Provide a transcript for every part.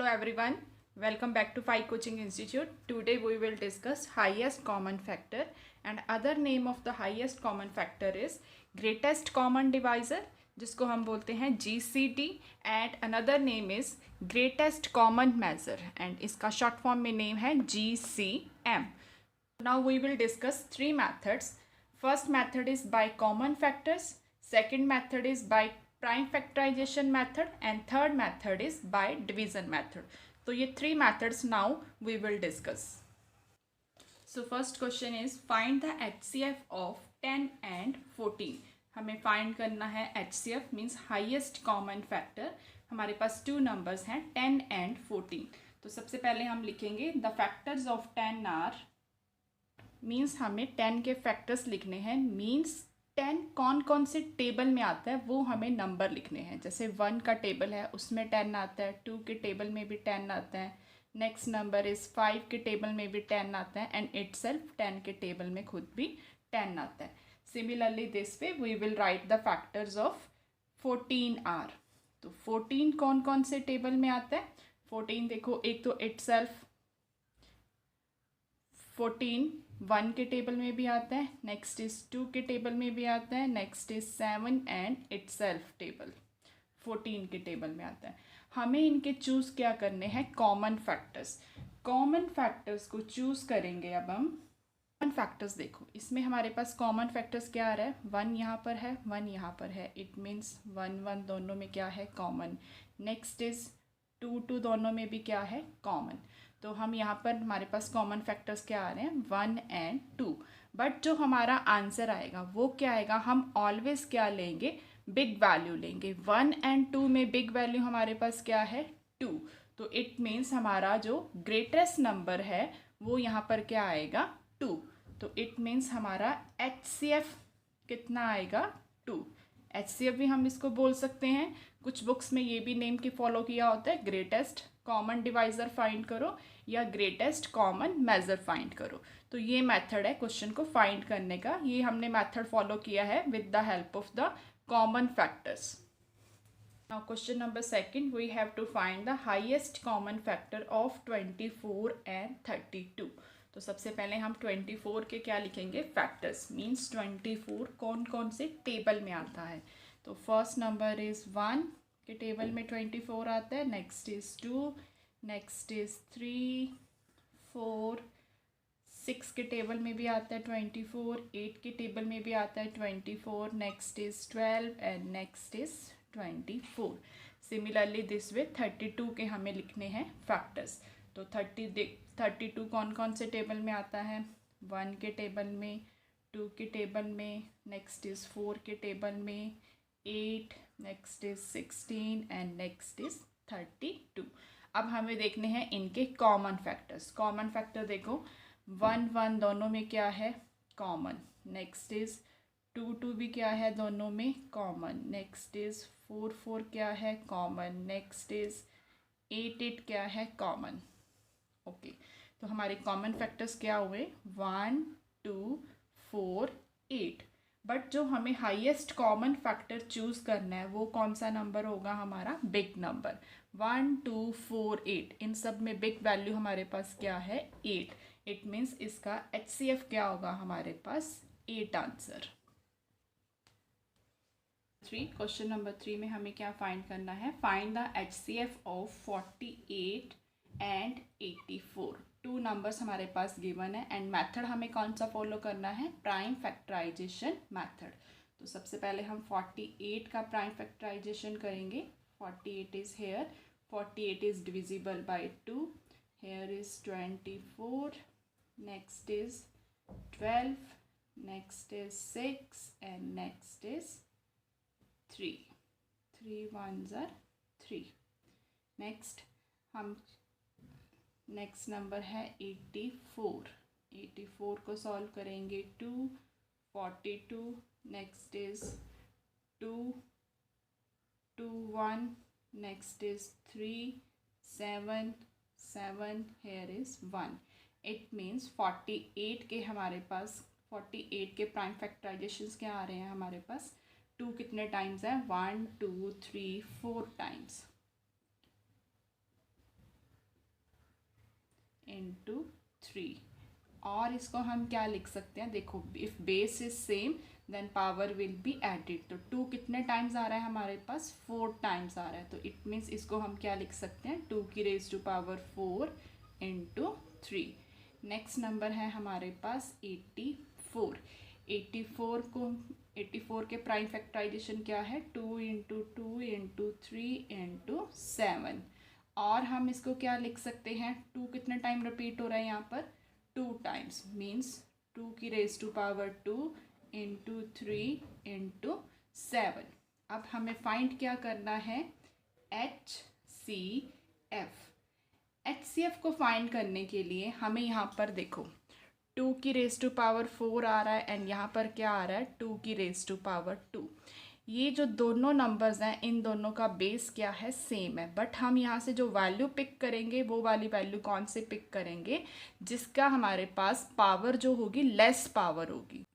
everyone, welcome back to Phi Coaching Institute. Today we will discuss highest common factor, and other name of the highest common factor is greatest common divisor, जिसको हम बोलते हैं GCD, and another name is greatest common measure, and इसका short form में name है GCM. Now we will discuss three methods. First method is by common factors, second method is by prime factorization method, and third method is by division method. So ये three methods now we will discuss. So first question is find the HCF of 10 and 14. हमें find करना है HCF means highest common factor. हमारे पास two numbers हैं 10 and 14. तो सबसे पहले हम लिखेंगे the factors of 10 are means हमें 10 के फैक्टर्स लिखने हैं. मीन्स 10 कौन कौन से टेबल में आता है वो हमें नंबर लिखने हैं. जैसे 1 का टेबल है उसमें 10 आता है, 2 के टेबल में भी 10 आता है, नेक्स्ट नंबर इज़ 5 के टेबल में भी 10 आता है, एंड इटसेल्फ 10 के टेबल में खुद भी 10 आता है. Similarly this way we will write the factors of 14 are. तो 14 कौन कौन से टेबल में आता है. 14 देखो, एक तो इटसेल्फ 14 1 के टेबल में भी आता है, नेक्स्ट इज 2 के टेबल में भी आता है, next is 7 and itself table 14 के टेबल में आता है. हमें इनके चूज़ क्या करने हैं, कॉमन फैक्टर्स. कॉमन फैक्टर्स को चूज़ करेंगे. अब हम कॉमन फैक्टर्स देखो, इसमें हमारे पास कॉमन फैक्टर्स क्या आ रहा है, 1 यहाँ पर है, 1 यहाँ पर है. इट मीन्स 1 1 दोनों में क्या है, कॉमन. नेक्स्ट इज 2 2 दोनों में भी क्या है, कॉमन. तो हम यहाँ पर हमारे पास कॉमन फैक्टर्स क्या आ रहे हैं, 1 एंड 2. बट जो हमारा आंसर आएगा वो क्या आएगा, हम ऑलवेज क्या लेंगे, बिग वैल्यू लेंगे. 1 एंड 2 में बिग वैल्यू हमारे पास क्या है, 2. तो इट मीन्स हमारा जो ग्रेटेस्ट नंबर है वो यहाँ पर क्या आएगा, 2. तो इट मीन्स हमारा HCF कितना आएगा, 2. HCF भी हम इसको बोल सकते हैं. कुछ बुक्स में ये भी नेम की फॉलो किया होता है, ग्रेटेस्ट कॉमन डिवाइज़र फाइंड करो या ग्रेटेस्ट कॉमन मेजर फाइंड करो. तो ये मेथड है क्वेश्चन को फाइंड करने का. ये हमने मेथड फॉलो किया है with the help of the common factors. Now question number second, we have to find the highest common factor of 24 and 32. तो सबसे पहले हम 24 के क्या लिखेंगे, फैक्टर्स. मीन्स 24 कौन कौन से टेबल में आता है. तो फर्स्ट नंबर इज़ 1 के टेबल में 24 आता है, नेक्स्ट इज़ 2, नेक्स्ट इज़ 3 4, 6 के टेबल में भी आता है 24, 8 के टेबल में भी आता है 24, next is 12 and next is 24. Similarly this वे 32 के हमें लिखने हैं फैक्टर्स. तो 32 कौन कौन से टेबल में आता है, 1 के टेबल में, 2 के टेबल में, नेक्स्ट इज़ 4 के टेबल में, 8, next is 16 and next is 32. अब हमें देखने हैं इनके कॉमन फैक्टर्स. कॉमन फैक्टर देखो, 1 1 दोनों में क्या है, कॉमन. नेक्स्ट इज 2 2 भी क्या है, दोनों में कॉमन. नेक्स्ट इज 4 4 क्या है, कॉमन. नेक्स्ट इज 8 8 क्या है, कॉमन. ओके, तो हमारे कॉमन फैक्टर्स क्या हुए, 1 2 4 8. बट जो हमें हाईएस्ट कॉमन फैक्टर चूज़ करना है वो कौन सा नंबर होगा, हमारा बिग नंबर. 1 2 4 8 इन सब में बिग वैल्यू हमारे पास क्या है, 8. इट मीन्स इसका HCF क्या होगा हमारे पास, 8 आंसर. क्वेश्चन नंबर 3 में हमें क्या फाइंड करना है, find the HCF of 48 and 84. 2 numbers हमारे पास गिवन है एंड मेथड हमें कौन सा फॉलो करना है, प्राइम फैक्टराइजेशन मेथड. तो सबसे पहले हम 48 का प्राइम फैक्टराइजेशन करेंगे. 48 is here, 48 is divisible by 2, here is 24, next is 12, next is 6 and next is 3. 3 1s are 3. Next हम नेक्स्ट नंबर है 84. 84 को सॉल्व करेंगे 2 42, next is 2 2 1, next is 3 7 7, here is 1. It means 48 के हमारे पास 48 के प्राइम फैक्टराइजेशंस क्या आ रहे हैं हमारे पास, 2 कितने टाइम्स है, 1 2 3 4 टाइम्स. इंटू 3। और इसको हम क्या लिख सकते हैं, देखो if base is same then power will be added. तो 2 कितने टाइम्स आ रहा है हमारे पास, 4 टाइम्स आ रहा है। तो इट मीन्स इसको हम क्या लिख सकते हैं, 2 की raise to power 4 into 3। Next number है हमारे पास 84। 84 के प्राइम फैक्टराइजेशन क्या है, 2 इंटू 2 इंटू 3 इंटू 7। और हम इसको क्या लिख सकते हैं, 2 कितने टाइम रिपीट हो रहा है यहाँ पर, 2 टाइम्स, मीन्स 2 की raise to power 2 into 3 into 7। अब हमें फाइंड क्या करना है, HCF। HCF को फाइंड करने के लिए हमें यहाँ पर देखो 2 की रेज टू पावर 4 आ रहा है एंड यहाँ पर क्या आ रहा है, 2 की रेज टू पावर 2। ये जो दोनों नंबर्स हैं इन दोनों का बेस क्या है, सेम है। बट हम यहाँ से जो वैल्यू पिक करेंगे वो वाली वैल्यू कौन से पिक करेंगे, जिसका हमारे पास पावर जो होगी लेस पावर होगी।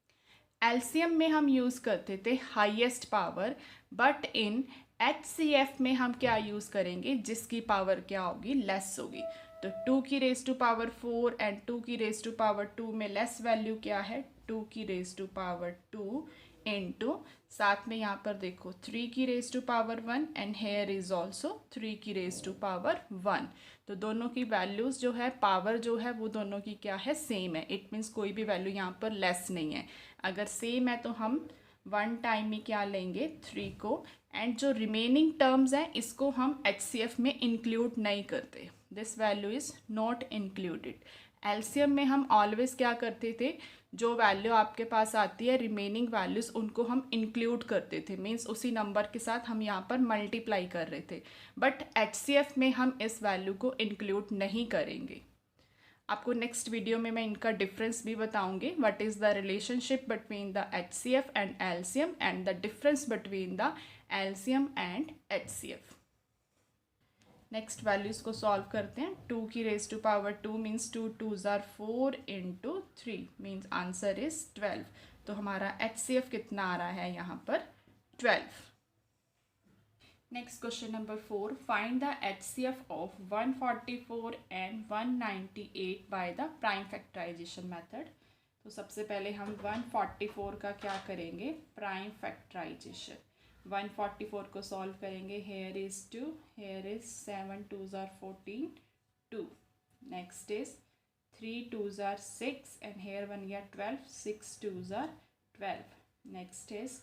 एलसीएम में हम यूज़ करते थे highest power, but in HCF में हम क्या यूज़ करेंगे, जिसकी पावर क्या होगी, लेस होगी। तो 2 की रेज टू पावर 4 एंड 2 की रेज टू पावर 2 में लेस वैल्यू क्या है, 2 की रेज टू पावर 2 इंटू, साथ में यहाँ पर देखो 3 की raise to power 1 and here is also 3 की रेज टू पावर 1। तो दोनों की वैल्यूज़ जो है, पावर जो है वो दोनों की क्या है, सेम है। इट मीन्स कोई भी वैल्यू यहाँ पर लेस नहीं है। अगर सेम है तो हम 1 टाइम में क्या लेंगे, 3 को, एंड जो रिमेनिंग टर्म्स हैं इसको हम HCF में इंक्लूड नहीं करते। This value is not included. LCM में हम ऑलवेज क्या करते थे, जो वैल्यू आपके पास आती है रिमेनिंग वैल्यूज़ उनको हम इंक्लूड करते थे, मीन्स उसी नंबर के साथ हम यहाँ पर मल्टीप्लाई कर रहे थे। बट HCF में हम इस वैल्यू को इंक्लूड नहीं करेंगे। आपको नेक्स्ट वीडियो में मैं इनका डिफरेंस भी बताऊंगी, what is the relationship between the HCF and LCM and the difference between the LCM and HCF। Next values को सॉल्व करते हैं। 2 की raise to power 2 means 2 2s are 4 into 3 means answer is 12। तो हमारा HCF कितना आ रहा है यहाँ पर, 12। Next question number 4, find the HCF of 144 and 198 by the prime factorization method. तो सबसे पहले हम 144 का क्या करेंगे, प्राइम फैक्टराइजेशन। 144 को सॉल्व करेंगे, here is 2, here is 7 2s are 14, 2। Next is 3 2s are 6 and here बन गया 12, 6 2s are 12। नेक्स्ट इज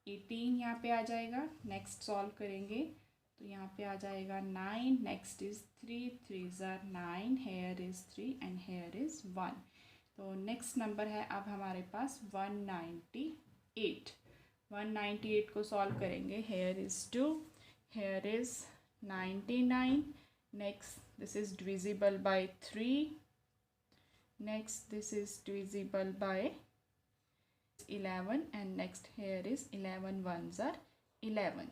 18 यहाँ पे आ जाएगा। नेक्स्ट सॉल्व करेंगे तो यहाँ पे आ जाएगा 9। Next is 3 3s are 9, here is 3 and here is 1। तो नेक्स्ट नंबर है अब हमारे पास 198। 198 को सॉल्व करेंगे, here is 2, here is 99। Next this is divisible by 3। Next this is divisible by 11 and next here is 11 ones are 11।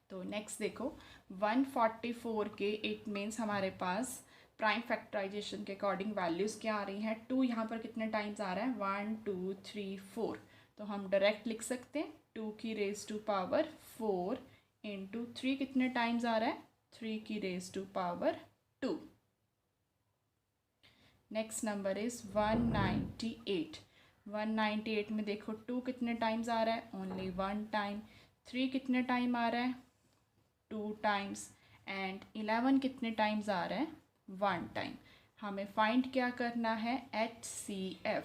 तो next देखो 144 के it means हमारे पास प्राइम फैक्टराइजेशन के अकॉर्डिंग वैल्यूज़ क्या आ रही हैं, 2 यहाँ पर कितने टाइम्स आ रहा है, 1 2 3 4। तो हम डायरेक्ट लिख सकते हैं 2 की रेज टू पावर 4 इंटू 3 कितने टाइम्स आ रहा है, 3 की raise to power 2। Next number is 198। 198 में देखो 2 कितने टाइम्स आ रहा है, ओनली 1 टाइम। 3 कितने टाइम आ रहा है, 2 टाइम्स। एंड 11 कितने टाइम्स आ रहा है, 1 टाइम। हमें फाइंड क्या करना है, HCF।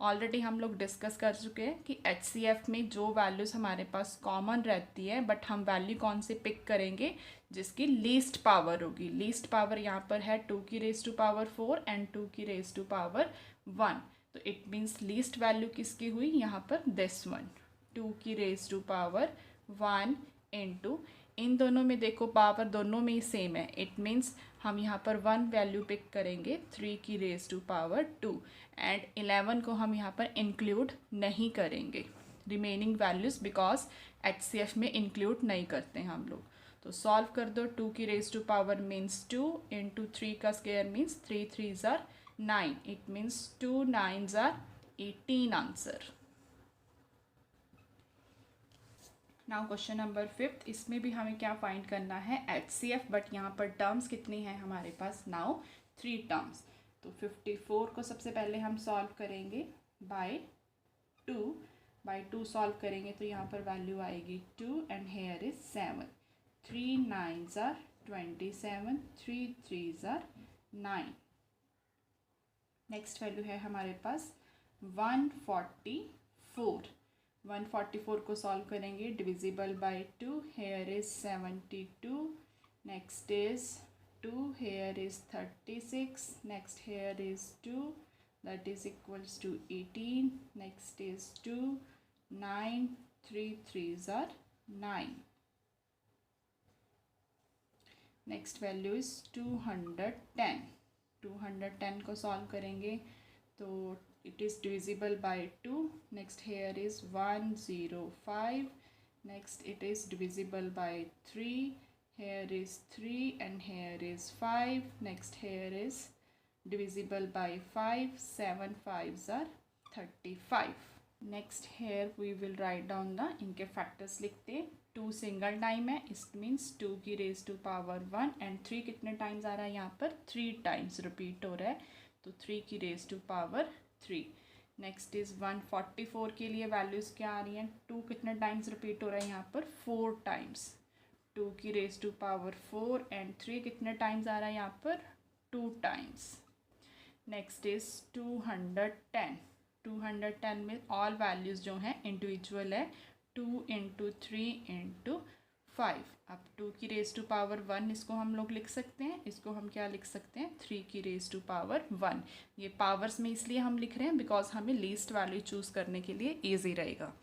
ऑलरेडी हम लोग डिस्कस कर चुके हैं कि HCF में जो वैल्यूज़ हमारे पास कॉमन रहती है, बट हम वैल्यू कौन से पिक करेंगे, जिसकी लीस्ट पावर होगी। लीस्ट पावर यहाँ पर है 2 की रेज टू पावर 4 एंड 2 की रेज टू पावर 1। तो इट मीन्स लीस्ट वैल्यू किसकी हुई यहाँ पर, दिस वन, 2 की रेज टू पावर 1 इंटू, इन दोनों में देखो पावर दोनों में ही सेम है। इट मीन्स हम यहाँ पर 1 वैल्यू पिक करेंगे, 3 की रेज टू पावर 2 एंड 11 को हम यहाँ पर इंक्लूड नहीं करेंगे रिमेनिंग वैल्यूज़, बिकॉज HCF में इंक्लूड नहीं करते हैं हम लोग। तो सॉल्व कर दो, 2 की raise to power means 2 into 3 का square means 3 3s are 9। It means 2 9s are 18 answer. Now question number 5, इसमें भी हमें क्या फाइंड करना है, HCF, बट यहाँ पर टर्म्स कितनी है हमारे पास, नाउ 3 टर्म्स। तो 54 को सबसे पहले हम सॉल्व करेंगे बाय 2 सॉल्व करेंगे तो यहाँ पर वैल्यू आएगी 2 and here is 7। 3 9s are 27, 3 3s are 9। Next value है हमारे पास 144। 144 को सॉल्व करेंगे divisible by 2, here is 72, next is 2, here is 36, next hair is 2, that is equals to 18, next is 2, 9, 3 3s are 9। Next value is 210। 210 को solve करेंगे तो it is divisible by 2, next here is 105, next it is divisible by 3, here is 3 and here is 5, next here is divisible by 5, 7 5s are 35। Next here we will write down the इनके factors लिखते। 2 single time है, इस means 2 की raise to power 1 and 3 कितने times आ रहा है यहाँ पर 3 टाइम्स रिपीट हो रहा है तो 3 की raise to power 3। Next is 144 के लिए वैल्यूज़ क्या आ रही हैं, 2 कितने टाइम्स रिपीट हो रहा है यहाँ पर 4 टाइम्स, 2 की रेज टू पावर 4 एंड 3 कितने टाइम्स आ रहा है यहाँ पर 2 टाइम्स। Next is 210। 210 में ऑल वैल्यूज़ जो हैं इंडिविजुअल है, 2 इंटू 3 इंटू 5। अब 2 की रेज टू पावर 1 इसको हम लोग लिख सकते हैं, इसको हम क्या लिख सकते हैं 3 की रेज टू पावर 1। ये पावर्स में इसलिए हम लिख रहे हैं बिकॉज हमें लीस्ट वैल्यू चूज़ करने के लिए ईजी रहेगा।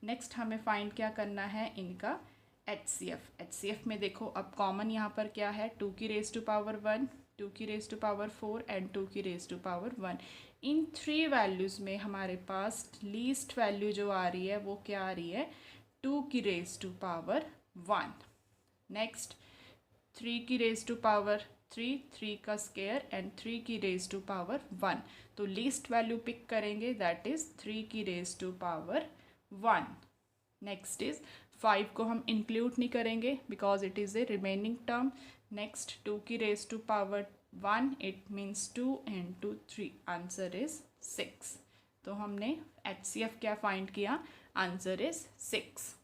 नेक्स्ट हमें फाइंड क्या करना है इनका HCF। HCF में देखो अब कॉमन यहाँ पर क्या है 2 की रेज टू पावर 1, 2 की रेज टू पावर 4 एंड 2 की रेज टू पावर 1। इन 3 वैल्यूज़ में हमारे पास लीस्ट वैल्यू जो आ रही है वो क्या आ रही है 2 की रेज टू पावर 1। नेक्स्ट 3 की रेज टू पावर 3, 3 का स्क्वायर एंड 3 की रेज टू पावर 1। तो लीस्ट वैल्यू पिक करेंगे दैट इज़ 3 की raise to power 1। Next is 5 को हम इंक्लूड नहीं करेंगे because it is a remaining term. Next 2 की raise to power 1 it means 2 into 3, answer is 6। तो हमने HCF क्या फाइंड किया, आंसर इज 6।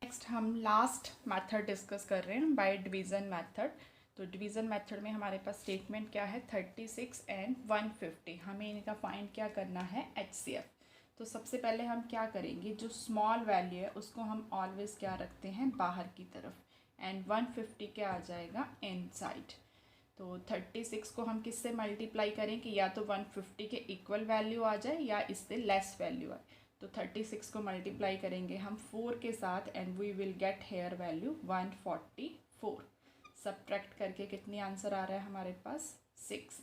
नेक्स्ट हम लास्ट मेथड डिस्कस कर रहे हैं बाय डिवीज़न मेथड। तो डिवीज़न मेथड में हमारे पास स्टेटमेंट क्या है 36 एंड 150। हमें इनका फाइंड क्या करना है HCF। तो सबसे पहले हम क्या करेंगे, जो स्मॉल वैल्यू है उसको हम ऑलवेज क्या रखते हैं बाहर की तरफ एंड 150 क्या आ जाएगा इनसाइड। तो 36 को हम किससे मल्टीप्लाई करें कि या तो 150 के इक्वल वैल्यू आ जाए या इससे लेस वैल्यू आए। तो 36 को मल्टीप्लाई करेंगे हम 4 के साथ and we will get here value 144। Subtract करके कितनी आंसर आ रहा है हमारे पास 6।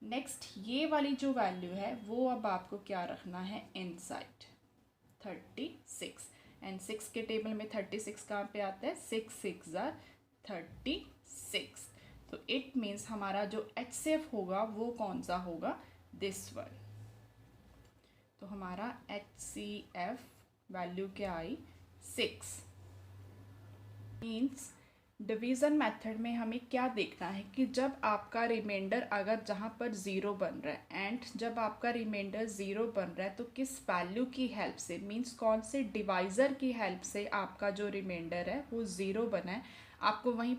नेक्स्ट ये वाली जो वैल्यू है वो अब आपको क्या रखना है इनसाइड 36 एंड 6 के टेबल में 36 कहाँ पे आता है 6 6 are 36। तो इट मीन्स हमारा जो HCF होगा वो कौन सा होगा दिस वन। तो हमारा HCF वैल्यू क्या आई 6। मीन्स डिवीज़न मेथड में हमें क्या देखना है कि जब आपका रिमाइंडर अगर जहाँ पर ज़ीरो बन रहा है एंड जब आपका रिमाइंडर ज़ीरो बन रहा है तो किस वैल्यू की हेल्प से, मीन्स कौन से डिवाइज़र की हेल्प से आपका जो रिमाइंडर है वो ज़ीरो बना है। आपको वहीं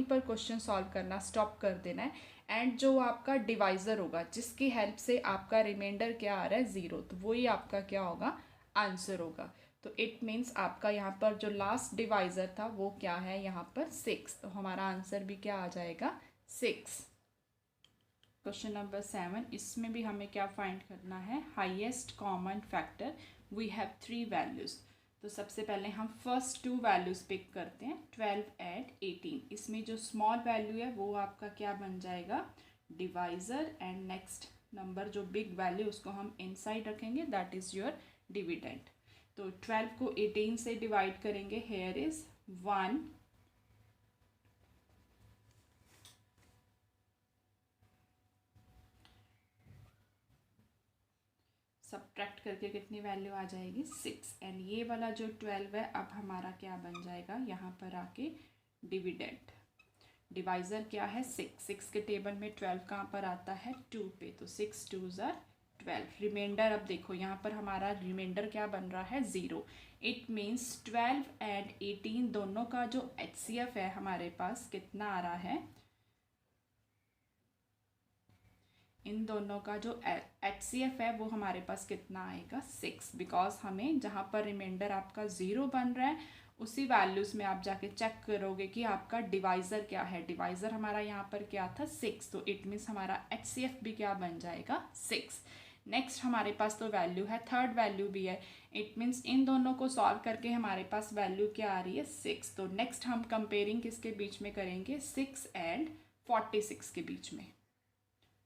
पर क्वेश्चन सॉल्व करना स्टॉप कर देना है एंड जो आपका डिवाइज़र होगा जिसकी हेल्प से आपका रिमाइंडर क्या आ रहा है ज़ीरो, तो वही आपका क्या होगा आंसर होगा। तो इट मीन्स आपका यहाँ पर जो लास्ट डिवाइज़र था वो क्या है यहाँ पर 6। तो हमारा आंसर भी क्या आ जाएगा 6। क्वेश्चन नंबर 7, इसमें भी हमें क्या फाइंड करना है highest common factor. We have 3 values. तो सबसे पहले हम फर्स्ट 2 वैल्यूज़ पिक करते हैं 12 एंड 18। इसमें जो स्मॉल वैल्यू है वो आपका क्या बन जाएगा डिवाइज़र एंड नेक्स्ट नंबर जो बिग वैल्यू उसको हम इनसाइड रखेंगे दैट इज़ योर डिविडेंड। तो 12 को 18 से डिवाइड करेंगे, हेयर इज़ 1 सब्ट्रैक्ट करके कितनी वैल्यू आ जाएगी 6 एंड ये वाला जो 12 है अब हमारा क्या बन जाएगा यहाँ पर आके डिविडेंड। डिवाइज़र क्या है 6, 6 के टेबल में 12 कहाँ पर आता है 2 पे, तो 6 2s are 12। रिमाइंडर अब देखो यहाँ पर हमारा रिमाइंडर क्या बन रहा है 0। इट मीन्स 12 एंड 18 दोनों का जो HCF है हमारे पास कितना आ रहा है, इन दोनों का जो HCF है वो हमारे पास कितना आएगा 6, बिकॉज हमें जहाँ पर रिमाइंडर आपका 0 बन रहा है उसी वैल्यूज़ में आप जाके चेक करोगे कि आपका डिवाइज़र क्या है। डिवाइज़र हमारा यहाँ पर क्या था 6, तो इट मीन्स हमारा HCF भी क्या बन जाएगा 6। नेक्स्ट हमारे पास तो वैल्यू है, थर्ड वैल्यू भी है, इट मीन्स इन दोनों को सॉल्व करके हमारे पास वैल्यू क्या आ रही है 6। तो नेक्स्ट हम कंपेयरिंग किसके बीच में करेंगे 6 एंड 46 के बीच में।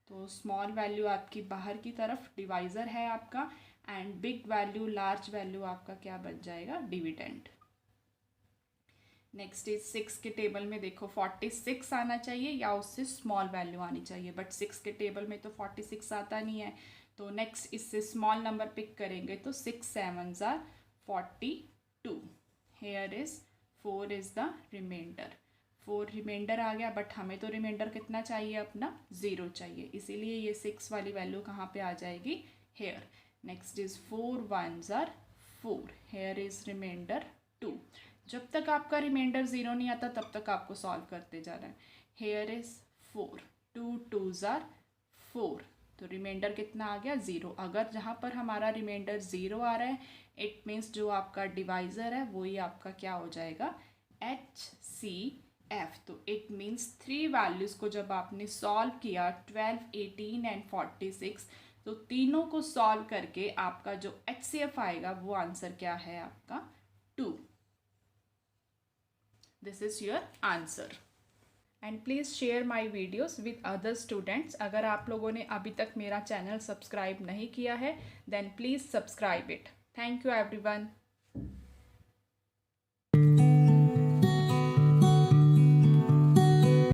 तो स्मॉल वैल्यू आपकी बाहर की तरफ डिवाइज़र है आपका, and big value large value आपका क्या बन जाएगा डिविडेंड। नेक्स्ट इज 6 के टेबल में देखो 46 आना चाहिए या उससे स्मॉल वैल्यू आनी चाहिए, बट 6 के टेबल में तो 46 आता नहीं है। तो नेक्स्ट इससे स्मॉल नंबर पिक करेंगे तो 6 7s are 42। Here is 4 is the reminder, 4 reminder आ गया, बट हमें तो रिमाइंडर कितना चाहिए अपना 0 चाहिए, इसीलिए ये 6 वाली वैल्यू कहाँ पे आ जाएगी here. Next is 4 1s are 4, here is reminder 2। जब तक आपका रिमाइंडर 0 नहीं आता तब तक आपको सॉल्व करते जाना है। हेयर इज 4 2 2s are 4, तो रिमाइंडर कितना आ गया 0। अगर जहाँ पर हमारा रिमाइंडर 0 आ रहा है इट मीन्स जो आपका डिवाइज़र है वही आपका क्या हो जाएगा HCF। तो इट मीन्स 3 वैल्यूज़ को जब आपने सॉल्व किया 12 18 एंड 46, तो तीनों को सॉल्व करके आपका जो HCF आएगा वो आंसर क्या है आपका 2। This is your answer. And please share my videos with other students. अगर आप लोगों ने अभी तक मेरा चैनल सब्सक्राइब नहीं किया है then please subscribe it. Thank you everyone.